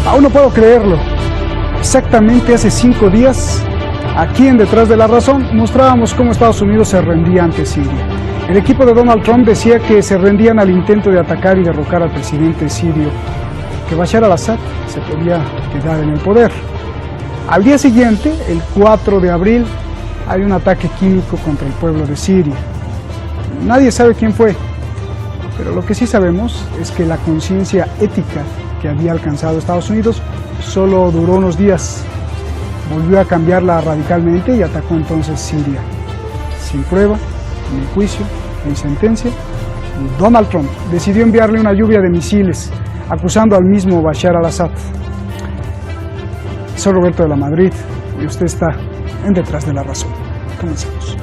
Aún no puedo creerlo. Exactamente hace 5 días, aquí en Detrás de la Razón, mostrábamos cómo Estados Unidos se rendía ante Siria. El equipo de Donald Trump decía que se rendían al intento de atacar y derrocar al presidente sirio, que Bashar al-Assad se podía quedar en el poder. Al día siguiente, el 4 de abril, hay un ataque químico contra el pueblo de Siria. Nadie sabe quién fue, pero lo que sí sabemos es que la conciencia ética que había alcanzado Estados Unidos solo duró unos días. Volvió a cambiarla radicalmente y atacó entonces Siria. Sin prueba, ni juicio, ni sentencia, Donald Trump decidió enviarle una lluvia de misiles, acusando al mismo Bashar al-Assad. Soy Roberto de la Madrid y usted está en Detrás de la Razón. Comencemos.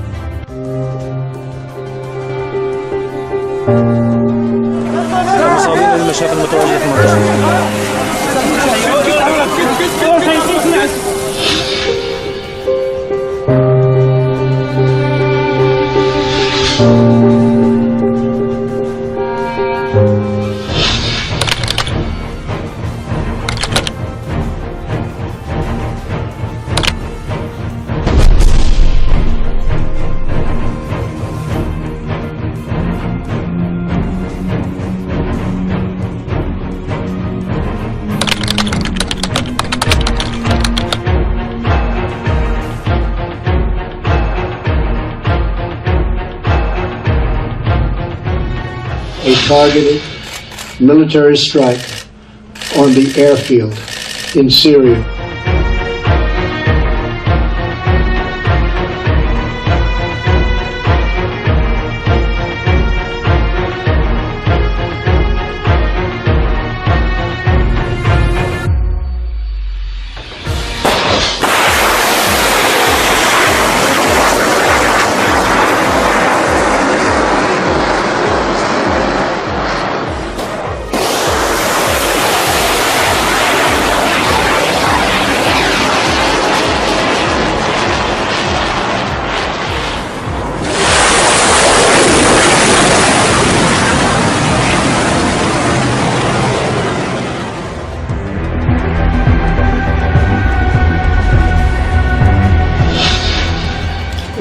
A targeted military strike on the airfield in Syria.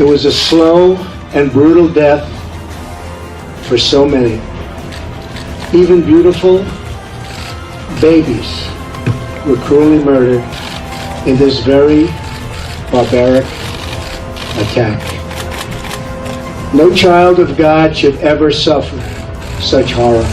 It was a slow and brutal death for so many. Even beautiful babies were cruelly murdered in this very barbaric attack. No child of God should ever suffer such horror.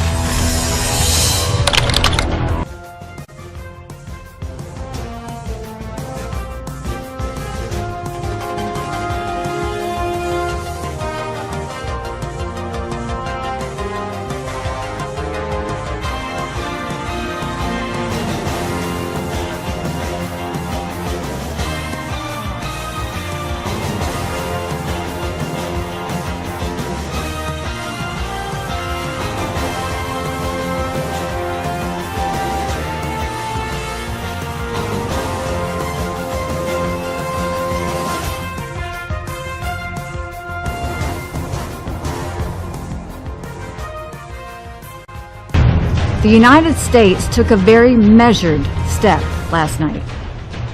The United States took a very measured step last night.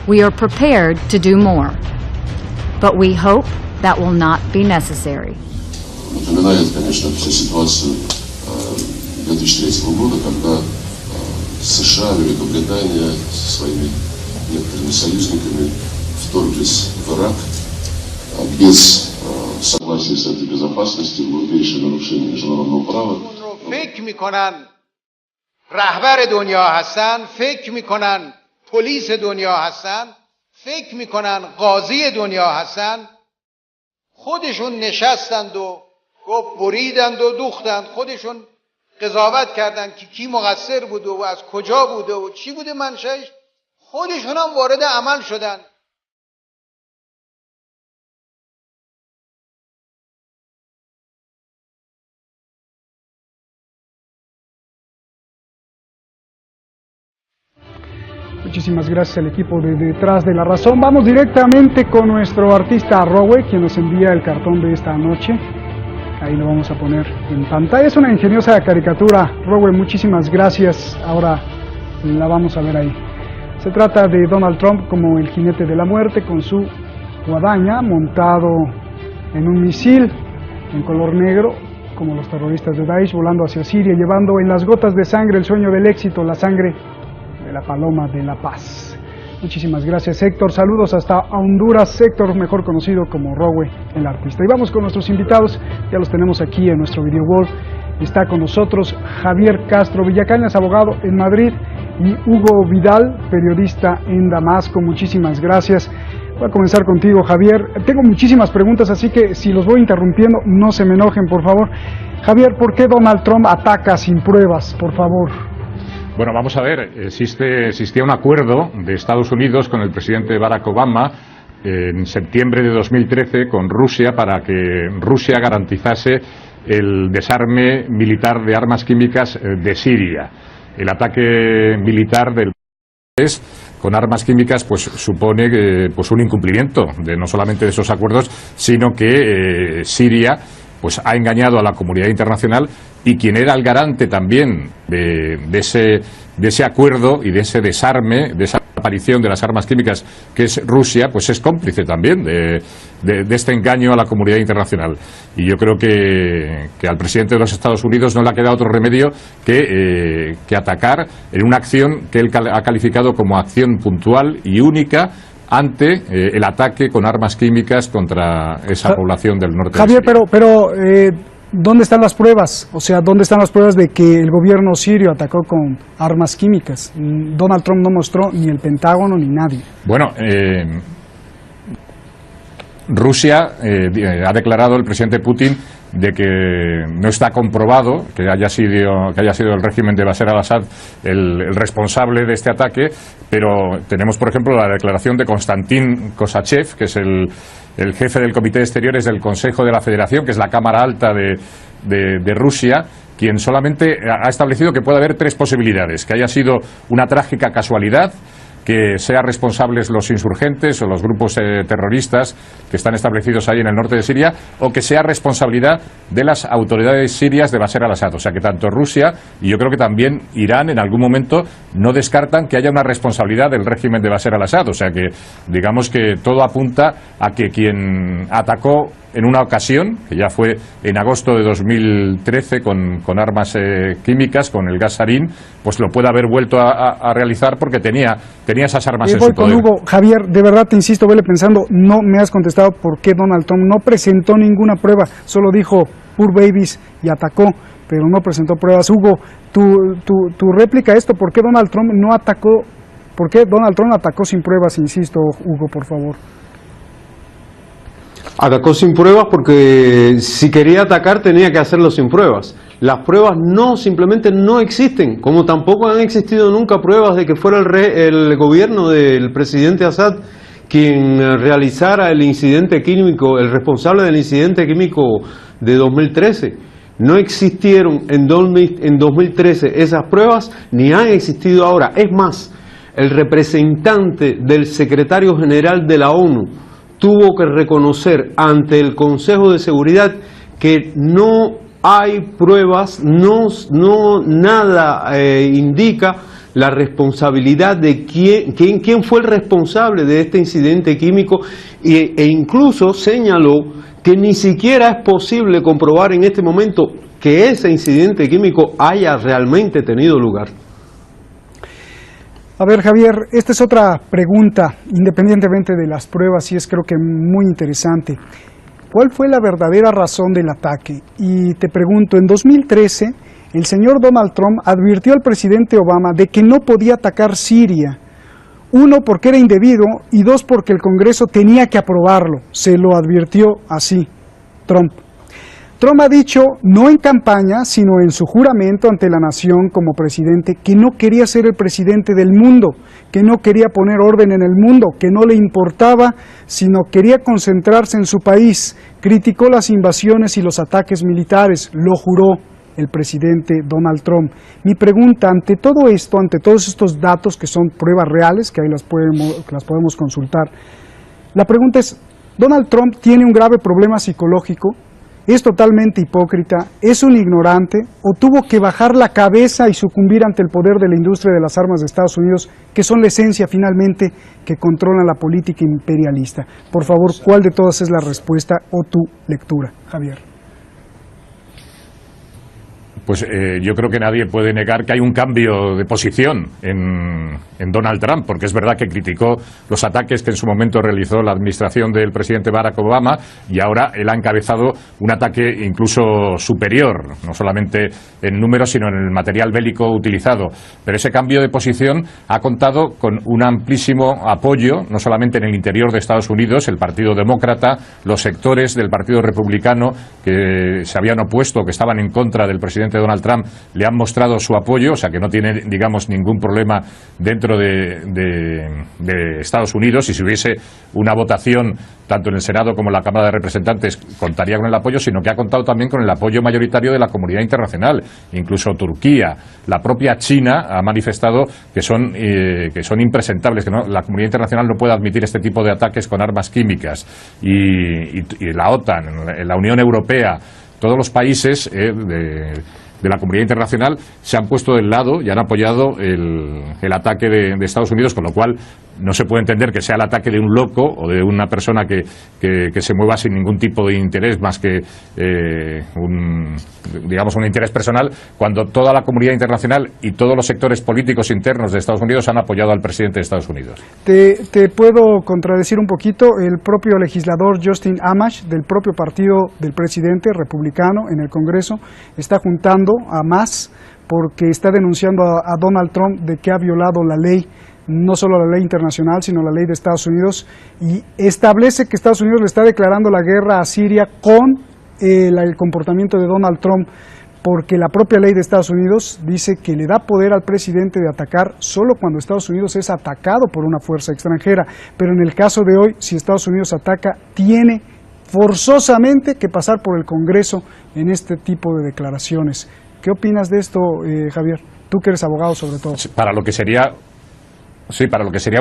We are prepared to do more, but we hope that will not be necessary. Напоминает, конечно, всю ситуацию 2003 года, когда США, Великобритания со своими некоторыми союзниками вторглись в Ирак без согласия Совета Безопасности, глубейшее нарушение международного права. رهبر دنیا هستن، فکر میکنن پلیس دنیا هستن، فکر میکنن قاضی دنیا هستن. خودشون نشستند و گفت بریدند و دوختند، خودشون قضاوت کردند که کی مقصر بوده و از کجا بوده و چی بوده منشأش. خودشون هم وارد عمل شدند. Muchísimas gracias al equipo de Detrás de la Razón. Vamos directamente con nuestro artista Rowe, quien nos envía el cartón de esta noche. Ahí lo vamos a poner en pantalla. Es una ingeniosa caricatura. Rowe, muchísimas gracias. Ahora la vamos a ver ahí. Se trata de Donald Trump como el jinete de la muerte, con su guadaña montado en un misil en color negro, como los terroristas de Daesh, volando hacia Siria, llevando en las gotas de sangre el sueño del éxito, la sangre de la paloma de la paz. Muchísimas gracias, Héctor. Saludos hasta Honduras, Héctor, mejor conocido como Rowe, el artista. Y vamos con nuestros invitados, ya los tenemos aquí en nuestro video wall. Está con nosotros Javier Castro Villacañas, abogado en Madrid, y Hugo Vidal, periodista en Damasco. Muchísimas gracias. Voy a comenzar contigo, Javier. Tengo muchísimas preguntas, así que si los voy interrumpiendo, no se me enojen, por favor. Javier, ¿por qué Donald Trump ataca sin pruebas, por favor? Bueno, vamos a ver, existía un acuerdo de Estados Unidos con el presidente Barack Obama en septiembre de 2013 con Rusia para que Rusia garantizase el desarme militar de armas químicas de Siria. El ataque militar del país con armas químicas pues supone pues un incumplimiento de no solamente de esos acuerdos, sino que Siria pues ha engañado a la comunidad internacional, y quien era el garante también de ese acuerdo y de ese desarme, de esa aparición de las armas químicas, que es Rusia, pues es cómplice también de este engaño a la comunidad internacional. Y yo creo que al presidente de los Estados Unidos no le ha quedado otro remedio que atacar en una acción que él ha calificado como acción puntual y única ante el ataque con armas químicas contra esa población del norte de Siria. Javier, pero ¿dónde están las pruebas? O sea, ¿dónde están las pruebas de que el gobierno sirio atacó con armas químicas? Donald Trump no mostró ni el Pentágono ni nadie. Bueno, Rusia ha declarado el presidente Putin de que no está comprobado que haya sido el régimen de Bashar al-Assad el responsable de este ataque, pero tenemos, por ejemplo, la declaración de Konstantin Kosachev, que es el jefe del Comité de Exteriores del Consejo de la Federación, que es la Cámara Alta de Rusia, quien solamente ha establecido que puede haber tres posibilidades: que haya sido una trágica casualidad, que sean responsables los insurgentes o los grupos terroristas que están establecidos ahí en el norte de Siria, o que sea responsabilidad de las autoridades sirias de Bashar al-Assad. O sea que tanto Rusia y yo creo que también Irán en algún momento no descartan que haya una responsabilidad del régimen de Bashar al-Assad. O sea que digamos que todo apunta a que quien atacó en una ocasión, que ya fue en agosto de 2013 con armas químicas, con el gas sarín, pues lo puede haber vuelto a realizar porque tenía esas armas en su poder. Voy con Hugo. Javier, de verdad te insisto, vele pensando, no me has contestado por qué Donald Trump no presentó ninguna prueba, solo dijo poor babies y atacó, pero no presentó pruebas. Hugo, tu réplica a esto, ¿por qué Donald Trump no atacó? ¿Por qué Donald Trump atacó sin pruebas? Insisto, Hugo, por favor. Atacó sin pruebas porque si quería atacar tenía que hacerlo sin pruebas. Las pruebas simplemente no existen, como tampoco han existido nunca pruebas de que fuera el gobierno del presidente Assad quien realizara el incidente químico, el responsable del incidente químico de 2013. No existieron en 2013 esas pruebas, ni han existido ahora. Es más, el representante del secretario general de la ONU tuvo que reconocer ante el Consejo de Seguridad que no hay pruebas, nada indica la responsabilidad de quién fue el responsable de este incidente químico, e incluso señaló que ni siquiera es posible comprobar en este momento que ese incidente químico haya realmente tenido lugar. A ver, Javier, esta es otra pregunta, independientemente de las pruebas, y es creo que muy interesante. ¿Cuál fue la verdadera razón del ataque? Y te pregunto, en 2013, el señor Donald Trump advirtió al presidente Obama de que no podía atacar Siria. Uno, porque era indebido, y dos, porque el Congreso tenía que aprobarlo. Se lo advirtió así, Trump. Trump ha dicho, no en campaña, sino en su juramento ante la nación como presidente, que no quería ser el presidente del mundo, que no quería poner orden en el mundo, que no le importaba, sino quería concentrarse en su país. Criticó las invasiones y los ataques militares, lo juró el presidente Donald Trump. Mi pregunta, ante todo esto, ante todos estos datos que son pruebas reales, que ahí las podemos consultar, la pregunta es, ¿Donald Trump tiene un grave problema psicológico? es totalmente hipócrita, es un ignorante o tuvo que bajar la cabeza y sucumbir ante el poder de la industria de las armas de Estados Unidos, que son la esencia finalmente que controlan la política imperialista. Por favor, ¿cuál de todas es la respuesta o tu lectura, Javier? Pues yo creo que nadie puede negar que hay un cambio de posición en Donald Trump, porque es verdad que criticó los ataques que en su momento realizó la administración del presidente Barack Obama y ahora él ha encabezado un ataque incluso superior, no solamente en números sino en el material bélico utilizado. Pero ese cambio de posición ha contado con un amplísimo apoyo, no solamente en el interior de Estados Unidos, el Partido Demócrata, los sectores del Partido Republicano que se habían opuesto, que estaban en contra del presidente Donald Trump, le han mostrado su apoyo, o sea que no tiene, digamos, ningún problema dentro de Estados Unidos. Y si hubiese una votación tanto en el Senado como en la Cámara de Representantes, contaría con el apoyo, sino que ha contado también con el apoyo mayoritario de la comunidad internacional. Incluso Turquía, la propia China ha manifestado que son impresentables, que la comunidad internacional no puede admitir este tipo de ataques con armas químicas. Y la OTAN, la Unión Europea, todos los países de la comunidad internacional se han puesto del lado y han apoyado el ataque de Estados Unidos, con lo cual no se puede entender que sea el ataque de un loco o de una persona que se mueva sin ningún tipo de interés más que un interés personal, cuando toda la comunidad internacional y todos los sectores políticos internos de Estados Unidos han apoyado al presidente de Estados Unidos. Te puedo contradecir un poquito. El propio legislador Justin Amash, del propio partido del presidente republicano en el Congreso, está juntando a más porque está denunciando a Donald Trump de que ha violado la ley, no solo la ley internacional, sino la ley de Estados Unidos, y establece que Estados Unidos le está declarando la guerra a Siria con el comportamiento de Donald Trump, porque la propia ley de Estados Unidos dice que le da poder al presidente de atacar solo cuando Estados Unidos es atacado por una fuerza extranjera. Pero en el caso de hoy, si Estados Unidos ataca, tiene forzosamente que pasar por el Congreso en este tipo de declaraciones. ¿Qué opinas de esto, Javier? Tú que eres abogado sobre todo. Para lo que sería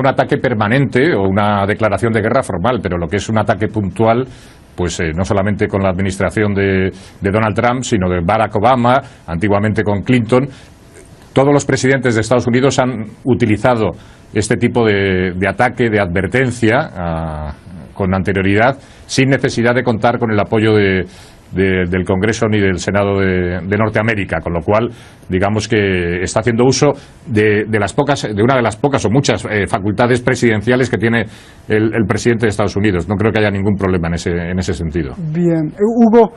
un ataque permanente o una declaración de guerra formal, pero lo que es un ataque puntual, pues no solamente con la administración de Donald Trump, sino de Barack Obama, antiguamente con Clinton. Todos los presidentes de Estados Unidos han utilizado este tipo de ataque, de advertencia, con anterioridad, sin necesidad de contar con el apoyo del Congreso ni del Senado de Norteamérica, con lo cual digamos que está haciendo uso de una de las pocas o muchas facultades presidenciales que tiene el presidente de Estados Unidos. No creo que haya ningún problema en ese sentido. Bien, Hugo,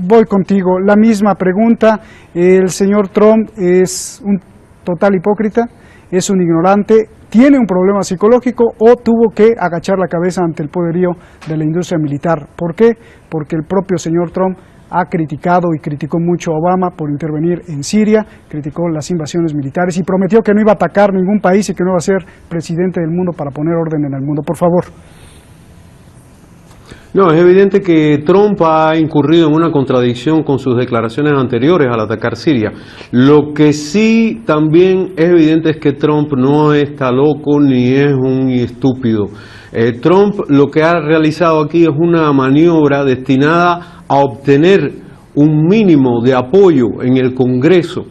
voy contigo. La misma pregunta. El señor Trump es un total hipócrita, es un ignorante, tiene un problema psicológico o tuvo que agachar la cabeza ante el poderío de la industria militar. ¿Por qué? Porque el propio señor Trump ha criticado y criticó mucho a Obama por intervenir en Siria, criticó las invasiones militares y prometió que no iba a atacar ningún país y que no iba a ser presidente del mundo para poner orden en el mundo. Por favor. No, es evidente que Trump ha incurrido en una contradicción con sus declaraciones anteriores al atacar Siria. Lo que sí también es evidente es que Trump no está loco ni es un estúpido. Trump lo que ha realizado aquí es una maniobra destinada a obtener un mínimo de apoyo en el Congreso.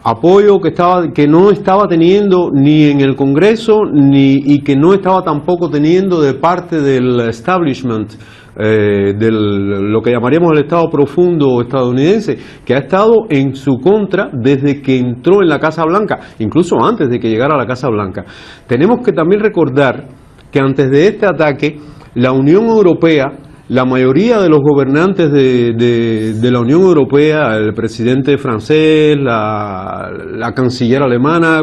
Apoyo que no estaba teniendo ni en el Congreso y que no estaba tampoco teniendo de parte del establishment, de lo que llamaríamos el Estado profundo estadounidense, que ha estado en su contra desde que entró en la Casa Blanca, incluso antes de que llegara a la Casa Blanca. Tenemos que también recordar que antes de este ataque, la Unión Europea, la mayoría de los gobernantes de la Unión Europea, el presidente francés, la canciller alemana,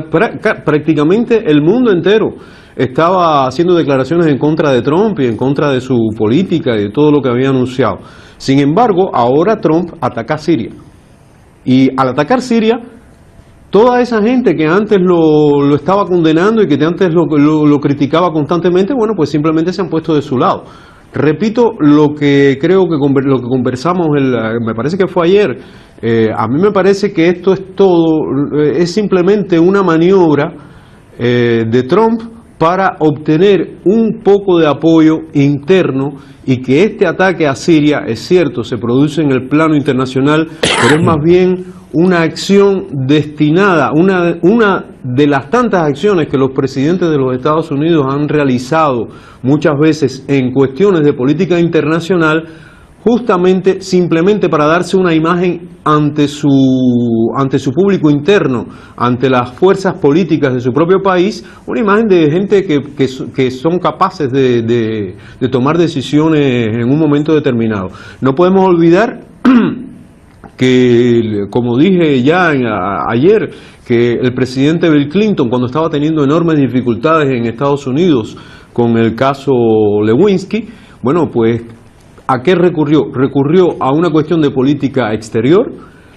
prácticamente el mundo entero estaba haciendo declaraciones en contra de Trump y en contra de su política y de todo lo que había anunciado. Sin embargo, ahora Trump ataca a Siria. Y al atacar Siria, toda esa gente que antes lo estaba condenando y que antes lo criticaba constantemente, bueno, pues simplemente se han puesto de su lado. Repito lo que creo que lo que conversamos, me parece que fue ayer. A mí me parece que esto es simplemente una maniobra de Trump para obtener un poco de apoyo interno, y que este ataque a Siria, es cierto, se produce en el plano internacional, pero es más bien una acción destinada, una de las tantas acciones que los presidentes de los Estados Unidos han realizado muchas veces en cuestiones de política internacional, justamente simplemente para darse una imagen ante su público interno, ante las fuerzas políticas de su propio país, una imagen de gente que son capaces de tomar decisiones en un momento determinado. No podemos olvidar que, como dije ya ayer, que el presidente Bill Clinton, cuando estaba teniendo enormes dificultades en Estados Unidos con el caso Lewinsky, bueno, pues ¿a qué recurrió? Recurrió a una cuestión de política exterior.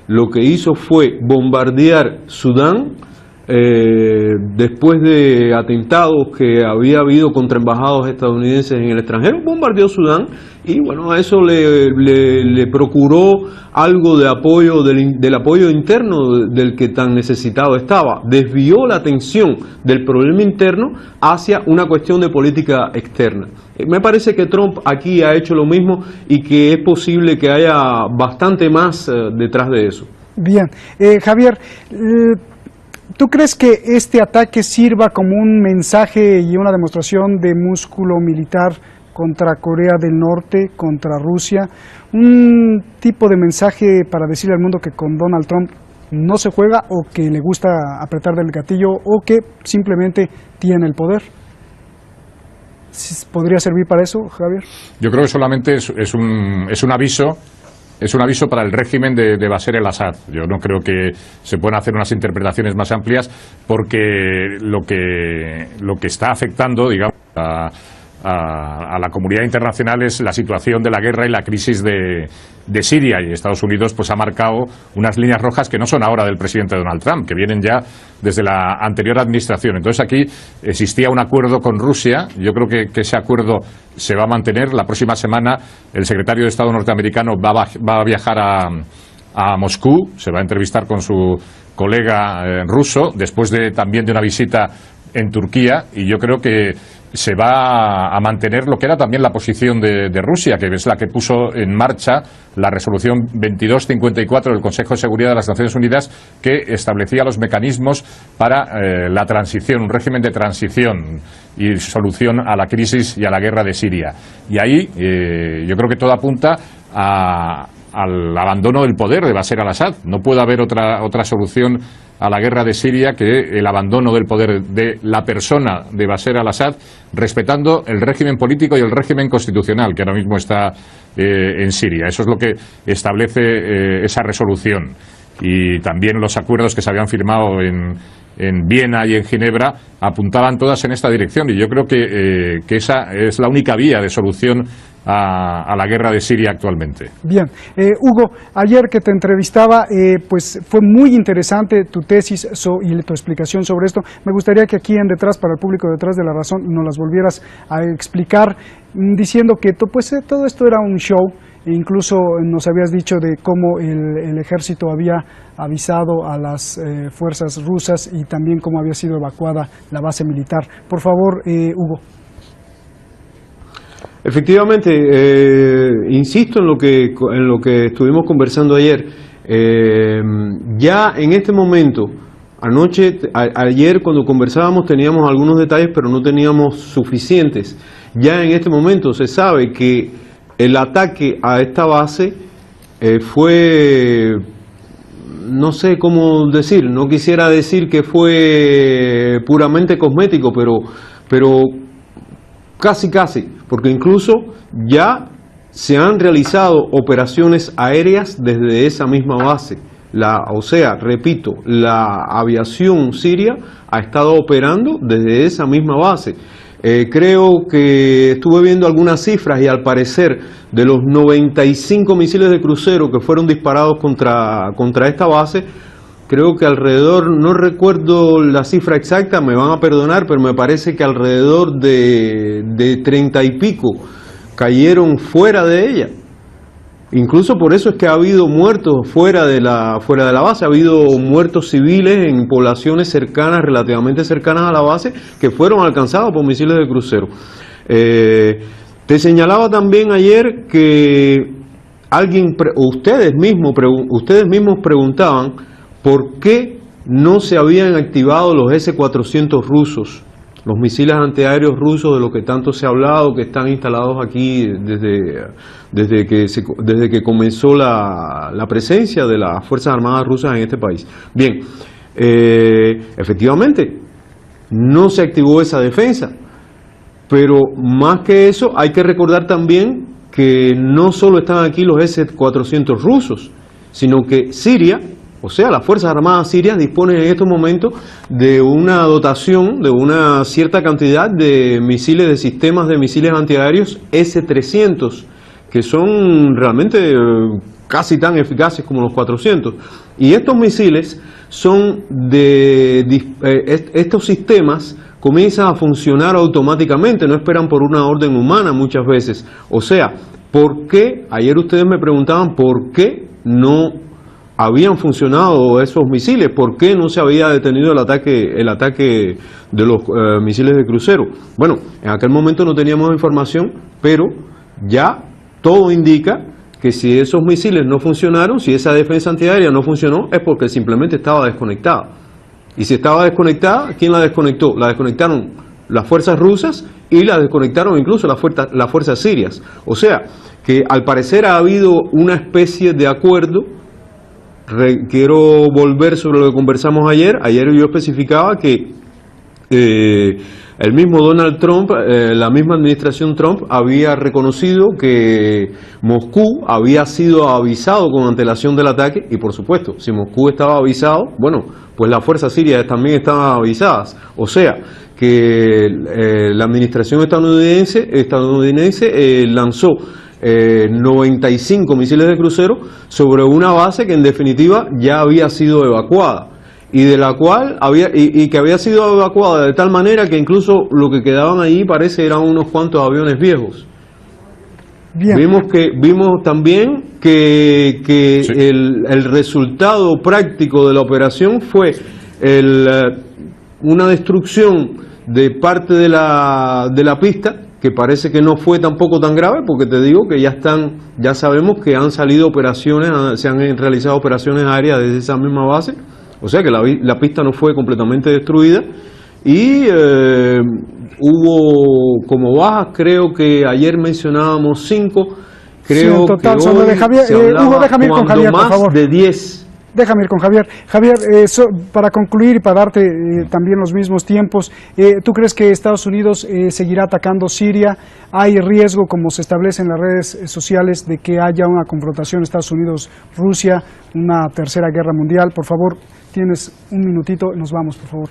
Lo que hizo fue bombardear Sudán después de atentados que había habido contra embajados estadounidenses en el extranjero. Bombardeó Sudán y bueno, a eso le procuró algo de apoyo, del apoyo interno del que tan necesitado estaba. Desvió la atención del problema interno hacia una cuestión de política externa. Me parece que Trump aquí ha hecho lo mismo y que es posible que haya bastante más detrás de eso. Bien, Javier, ¿tú crees que este ataque sirva como un mensaje y una demostración de músculo militar contra Corea del Norte, contra Rusia? Un tipo de mensaje para decirle al mundo que con Donald Trump no se juega, o que le gusta apretar del gatillo, o que simplemente tiene el poder. ¿Podría servir para eso, Javier? Yo creo que solamente es un aviso. Es un aviso para el régimen de Bashar el-Assad. Yo no creo que se puedan hacer unas interpretaciones más amplias, porque lo que está afectando, digamos, a la comunidad internacional es la situación de la guerra y la crisis de Siria, y Estados Unidos pues ha marcado unas líneas rojas que no son ahora del presidente Donald Trump, que vienen ya desde la anterior administración. Entonces aquí existía un acuerdo con Rusia. Yo creo que ese acuerdo se va a mantener. La próxima semana el secretario de Estado norteamericano va a viajar a Moscú, se va a entrevistar con su colega ruso, después también de una visita en Turquía, y yo creo que se va a mantener lo que era también la posición de Rusia, que es la que puso en marcha la resolución 2254 del Consejo de Seguridad de las Naciones Unidas, que establecía los mecanismos para la transición, un régimen de transición y solución a la crisis y a la guerra de Siria. Y ahí yo creo que todo apunta al abandono del poder de Bashar al-Assad. No puede haber otra solución a la guerra de Siria que el abandono del poder de la persona de Bashar al-Assad, respetando el régimen político y el régimen constitucional que ahora mismo está en Siria. Eso es lo que establece esa resolución, y también los acuerdos que se habían firmado en Viena y en Ginebra apuntaban todas en esta dirección, y yo creo que esa es la única vía de solución a la guerra de Siria actualmente. Bien, Hugo, ayer que te entrevistaba, pues fue muy interesante tu tesis y tu explicación sobre esto. Me gustaría que aquí en Detrás, para el público Detrás de la Razón, nos las volvieras a explicar, diciendo que todo esto era un show. Incluso nos habías dicho de cómo el ejército había avisado a las fuerzas rusas, y también cómo había sido evacuada la base militar. Por favor, Hugo. Efectivamente, insisto en lo que estuvimos conversando ayer. Ya en este momento, ayer cuando conversábamos teníamos algunos detalles, pero no teníamos suficientes. Ya en este momento se sabe que el ataque a esta base fue, no sé cómo decir, no quisiera decir que fue puramente cosmético, pero casi, porque incluso ya se han realizado operaciones aéreas desde esa misma base. O sea, repito, la aviación siria ha estado operando desde esa misma base. Creo que estuve viendo algunas cifras, y al parecer de los 95 misiles de crucero que fueron disparados contra esta base, creo que alrededor, no recuerdo la cifra exacta, me van a perdonar, pero me parece que alrededor de 30 y pico cayeron fuera de ella. Incluso por eso es que ha habido muertos fuera de la base, ha habido muertos civiles en poblaciones cercanas, relativamente cercanas a la base, que fueron alcanzados por misiles de crucero. Te señalaba también ayer que ustedes mismos preguntaban por qué no se habían activado los S-400 rusos, los misiles antiaéreos rusos de los que tanto se ha hablado, que están instalados aquí desde que comenzó la presencia de las Fuerzas Armadas rusas en este país. Bien, efectivamente, no se activó esa defensa, pero más que eso hay que recordar también que no solo están aquí los S-400 rusos, sino que Siria, o sea, las Fuerzas Armadas sirias disponen en estos momentos de una dotación, de una cierta cantidad de misiles, de sistemas de misiles antiaéreos S-300, que son realmente casi tan eficaces como los 400. Y estos misiles son estos sistemas comienzan a funcionar automáticamente, no esperan por una orden humana muchas veces. O sea, ¿por qué? Ayer ustedes me preguntaban por qué no habían funcionado esos misiles, por qué no se había detenido el ataque de los misiles de crucero. Bueno, en aquel momento no teníamos información, pero ya todo indica que si esos misiles no funcionaron, si esa defensa antiaérea no funcionó, es porque simplemente estaba desconectada. Y si estaba desconectada, ¿quién la desconectó? La desconectaron las fuerzas rusas y la desconectaron incluso las fuerzas sirias. O sea, que al parecer ha habido una especie de acuerdo. Quiero volver sobre lo que conversamos ayer. Ayer yo especificaba que el mismo Donald Trump, la misma administración Trump, había reconocido que Moscú había sido avisado con antelación del ataque, y por supuesto, si Moscú estaba avisado, bueno, pues las fuerzas sirias también estaban avisadas. O sea, que la administración estadounidense lanzó 95 misiles de crucero sobre una base que en definitiva ya había sido evacuada, y de la cual que había sido evacuada de tal manera que incluso lo que quedaban allí parece eran unos cuantos aviones viejos. Bien. Vimos también que sí, el resultado práctico de la operación fue una destrucción de parte de la pista, que parece que no fue tampoco tan grave, porque te digo que ya sabemos que han salido operaciones, se han realizado operaciones aéreas desde esa misma base, o sea que la pista no fue completamente destruida, y hubo como bajas, creo que ayer mencionábamos 5, creo sí, en total, que hoy de Javier, Hugo, déjame ir con Javier, por favor. De 10. Déjame ir con Javier. Javier, para concluir y para darte también los mismos tiempos, ¿tú crees que Estados Unidos seguirá atacando Siria? ¿Hay riesgo, como se establece en las redes sociales, de que haya una confrontación Estados Unidos-Rusia, una tercera guerra mundial? Por favor, tienes un minutito y nos vamos, por favor.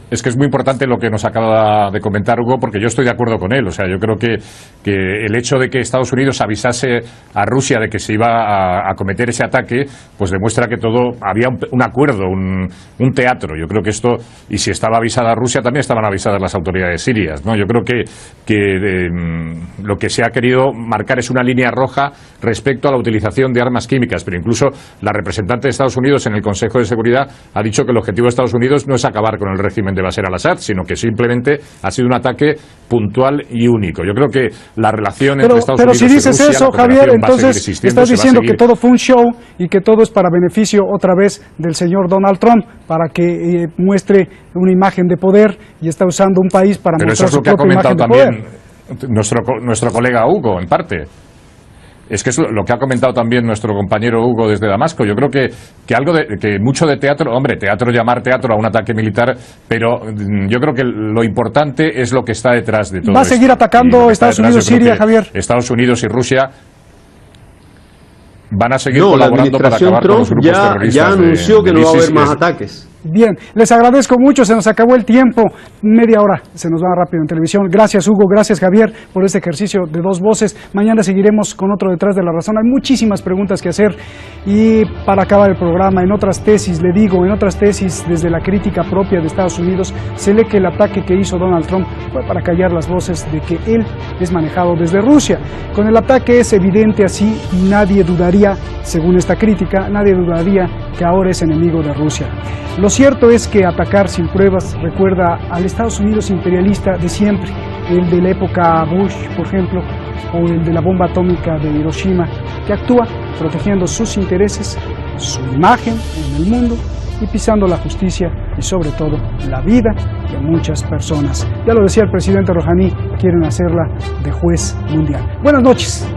Es que es muy importante lo que nos acaba de comentar Hugo, porque yo estoy de acuerdo con él. O sea, yo creo que el hecho de que Estados Unidos avisase a Rusia de que se iba a cometer ese ataque, pues demuestra que había un acuerdo, un teatro. Yo creo que esto, y si estaba avisada Rusia, también estaban avisadas las autoridades sirias, ¿no? Yo creo que lo que se ha querido marcar es una línea roja respecto a la utilización de armas químicas, pero incluso la representante de Estados Unidos en el Consejo de Seguridad ha dicho que el objetivo de Estados Unidos no es acabar con el régimen de Bashar al-Assad, sino que simplemente ha sido un ataque puntual y único. Yo creo que la relación entre Estados Unidos y Rusia... Pero si dices eso, Javier, entonces estás diciendo que todo fue un show y que todo es para beneficio, otra vez, del señor Donald Trump, para que muestre una imagen de poder, y está usando un país para mostrar su propia imagen de poder. Pero eso es lo que ha comentado también nuestro colega Hugo, en parte. Es que es lo que ha comentado también nuestro compañero Hugo desde Damasco. Yo creo que mucho de teatro, llamar teatro a un ataque militar, pero yo creo que lo importante es lo que está detrás de todo. ¿Va a seguir atacando Estados Unidos y Siria, Javier? Estados Unidos y Rusia van a seguir colaborando para acabar con los grupos terroristas. Ya anunció que no va a haber más ataques. Bien, les agradezco mucho, se nos acabó el tiempo, media hora, se nos va rápido en televisión. Gracias Hugo, gracias Javier por este ejercicio de dos voces. Mañana seguiremos con otro Detrás de la Razón. Hay muchísimas preguntas que hacer y para acabar el programa, en otras tesis, le digo, en otras tesis desde la crítica propia de Estados Unidos, se lee que el ataque que hizo Donald Trump fue para callar las voces de que él es manejado desde Rusia. Con el ataque es evidente así y nadie dudaría, según esta crítica, nadie dudaría que ahora es enemigo de Rusia. Lo cierto es que atacar sin pruebas recuerda al Estados Unidos imperialista de siempre, el de la época Bush, por ejemplo, o el de la bomba atómica de Hiroshima, que actúa protegiendo sus intereses, su imagen en el mundo y pisando la justicia y sobre todo la vida de muchas personas. Ya lo decía el presidente Rouhani, quieren hacerla de juez mundial. Buenas noches.